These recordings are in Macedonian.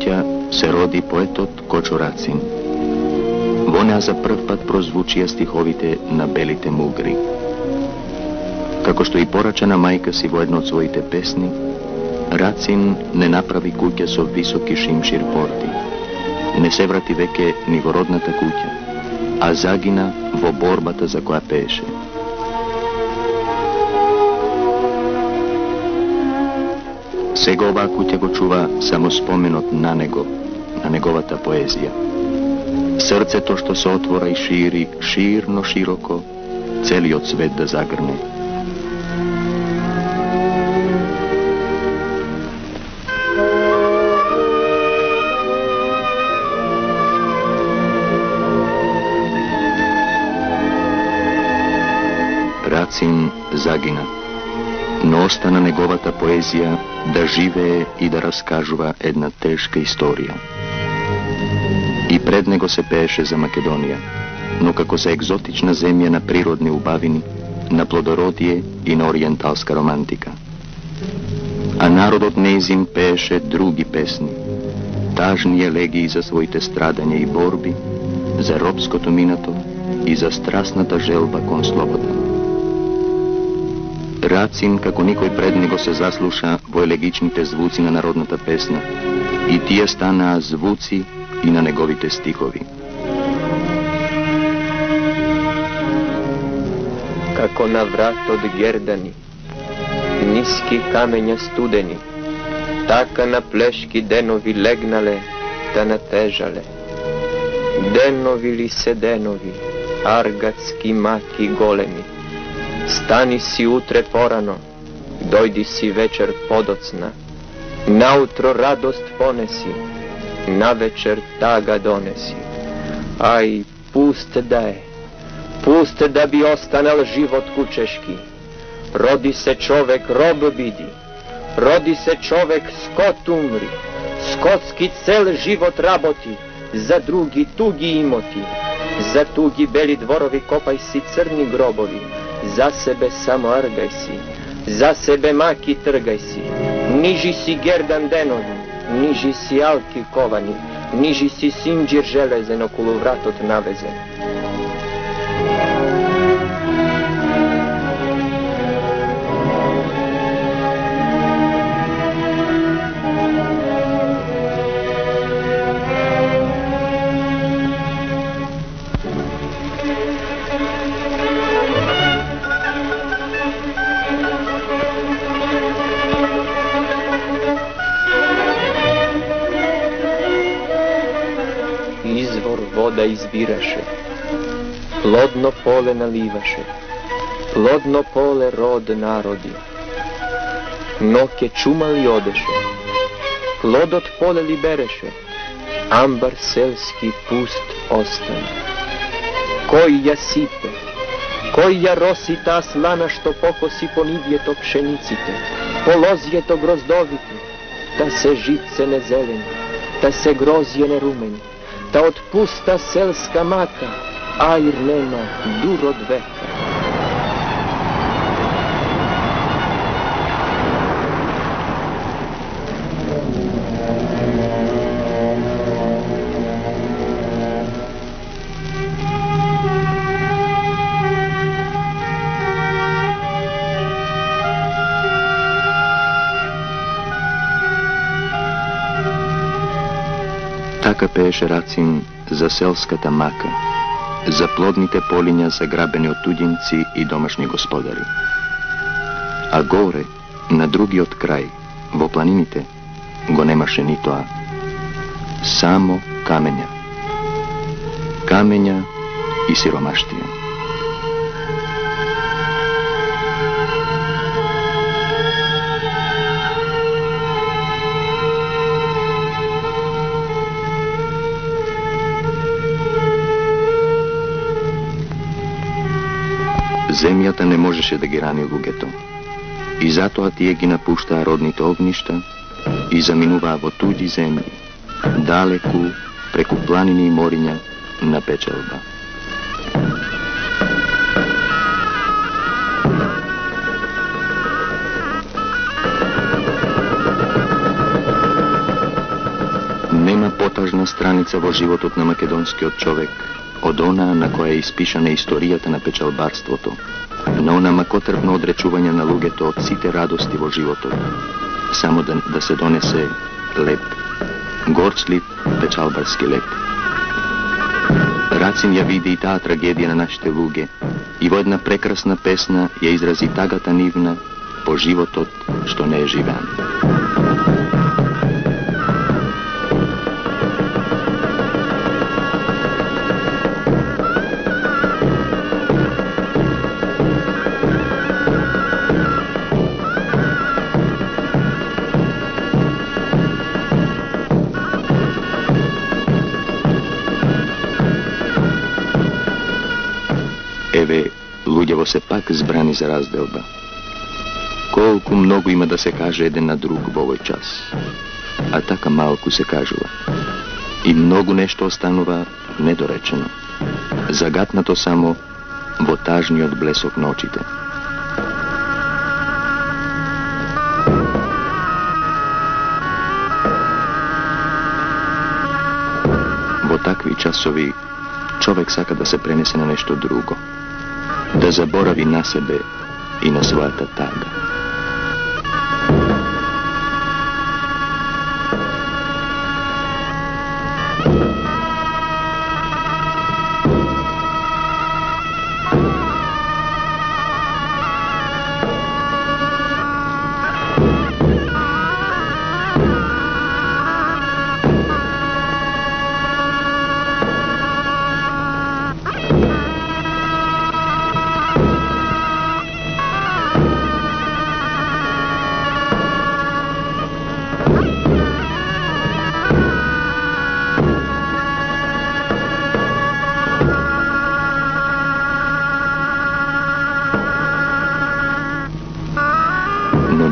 куќа се роди поетот Кочо Рацин. Во неа за прв пат прозвучија стиховите на белите мугри. Како што и порача на мајка си во едно од своите песни, Рацин не направи куќа со високи шимшир порти. Не се врати веќе ни во родната куќа, а загина во борбата за која пееше. Сега оваа куќа го чува само споменот на него, на неговата поезија. Срцето што се отвора и шири, ширно широко, целиот свет да загрне. Рацин загина, но остана неговата поезија да живее и да раскажува една тешка историја. И пред него се пееше за Македонија, но како за екзотична земја на природни убавини, на плодородие и на ориенталска романтика. А народот неизин пееше други песни, тажни елегии за своите страдања и борби, за робското минато и за страстната желба кон слобода. Рацин, како никој пред него, се заслуша во елегичните звуци на народната песна, и тие станаа звуци и на неговите стихови. Како на врат од гердани, ниски камења студени, така на плешки денови легнале, да натежале. Денови ли се денови, аргатски маки големи, стани си утре порано, дојди си вечер подоцна, наутро радост понеси, навечер тага донеси. Ај, пуст да би останал живот кучешки. Роди се човек, роб биди, роди се човек, скот умри, скотски цел живот работи, за други туги имоти, за туги бели дворови копај си црни гробови, за себе само аргај си, за себе маки тргај си, нижи си гердан денови, нижи си алки ковани, нижи си синџир железен околу вратот навезен. Вода избираше, плодно поле наливаше, плодно поле род народи. Но ке чума ли одеше, плодот поле ли береше, амбар селски пуст остане. Кој ја сипе, кој ја роси таа слана што покоси по нивјето пшениците, по лозјето гроздовите, та се живце не зелени, та се грозје не румени, та од пуста селска мака, аир нема дур од века. Така пееше Рацин за селската мака, за плодните полиња заграбени од туѓинци и домашни господари. А горе, на другиот крај, во планините, го немаше ни тоа. Само камења. Камења и сиромаштија. Земјата не можеше да ги рани луѓето. И затоа тие ги напуштаа родните огништа и заминуваа во туѓи земји, далеку, преку планини и мориња, на печалба. страница во животот на македонскиот човек, од она на која е испишана историјата на печалбарството, на она макотрпно одречување на луѓето од сите радости во животот, само да се донесе леп, горчлив печалбарски леп. Рацин ја види и таа трагедија на нашите луѓе и во една прекрасна песна ја изрази тагата нивна по животот што не е живеан. Еве, луѓево се пак збрани за разделба. Колку многу има да се каже еден на друг во овој час, а така малку се кажува. И многу нешто останува недоречено, загатнато само во тажниот блесок на очите. Во такви часови човек сака да се пренесе на нешто друго, да заборави на себе и на својата тага.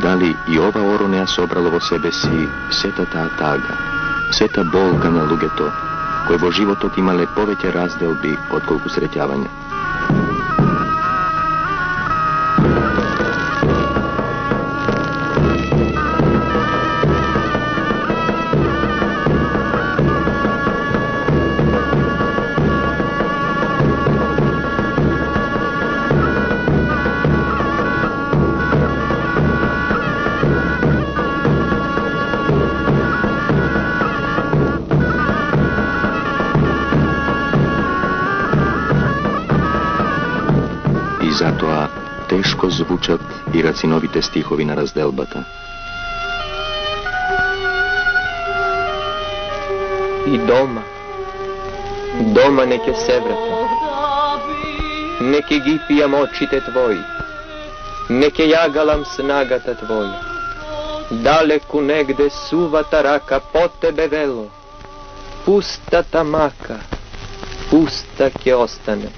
Дали и ова оро не ја собрало во себе си сета таа тага, сета болка на луѓето, кои во животот имале повеќе разделби отколку среќавање. Затоа тешко звучат и Рациновите стихови на разделбата. И дома не ќе се вратам, не ќе ги пијам очите твои, не ќе јагалам снагата твоја. Далеку негде сувата рака по тебе вело, пустата мака, пуста ќе остане.